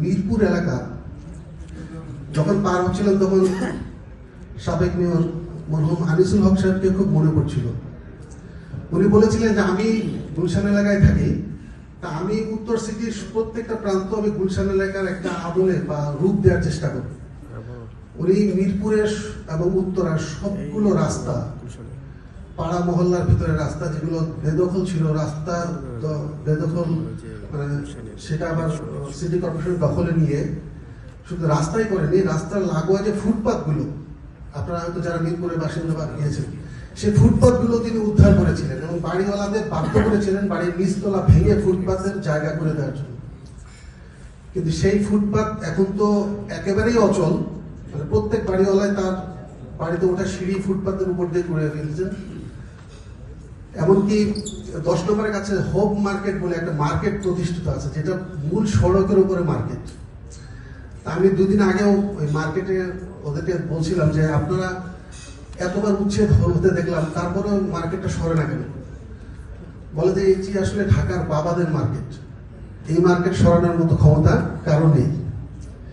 মিরপুর এলাকা যখন পার হচ্ছিলাম তখন সাবেক মেয়র মরহুম আনিসুল হক সাহেবকে খুব মনে পড়ছিল। উনি বলেছিলেন যে আমি গুলশান এলাকায় থাকি, তা আমি উত্তর সিটির প্রত্যেকটা প্রান্ত আমি গুলশান এলাকার একটা আদলে বা রূপ দেওয়ার চেষ্টা করি। উনি মিরপুরের এবং উত্তরার সবগুলো রাস্তা, পাড়া মহল্লার ভিতরে রাস্তা যেগুলো বেদখল ছিল, রাস্তার বেদখল মানে সেটা আবার সিটি কর্পোরেশন দখলে নিয়ে শুধু রাস্তাই করেনি, রাস্তার লাগোয়া যে ফুটপাথগুলো, আপনারা হয়তো যারা মিরপুরের বাসিন্দা বা গিয়েছেন, সেই ফুটপাথগুলো তিনি উদ্ধার করেছিলেন এবং বাড়িওয়ালাদের বাধ্য করেছিলেন বাড়ির নিচতলা ভেঙে ফুটপাথের জায়গা করে দেওয়ার জন্য। কিন্তু সেই ফুটপাথ এখন তো একেবারেই অচল, মানে প্রত্যেক বাড়িওয়ালায় তার বাড়িতে ওঠা সিঁড়ি ফুটপাথের উপর দিয়ে করে ফেলেছেন। এমনকি 10 নম্বরের কাছে হোপ মার্কেট বলে একটা মার্কেট প্রতিষ্ঠিত আছে, যেটা মূল সড়কের উপরে মার্কেট। আমি দুদিন আগেও ওই মার্কেটে ওদেরকে বলছিলাম যে আপনারা এতবার উচ্ছেদ হতে দেখলাম, তারপরে মার্কেটটা সরে না কেন? বলে যে এই আসলে ঢাকার বাবাদের মার্কেট, এই মার্কেট সরানোর মতো ক্ষমতা কারণ নেই।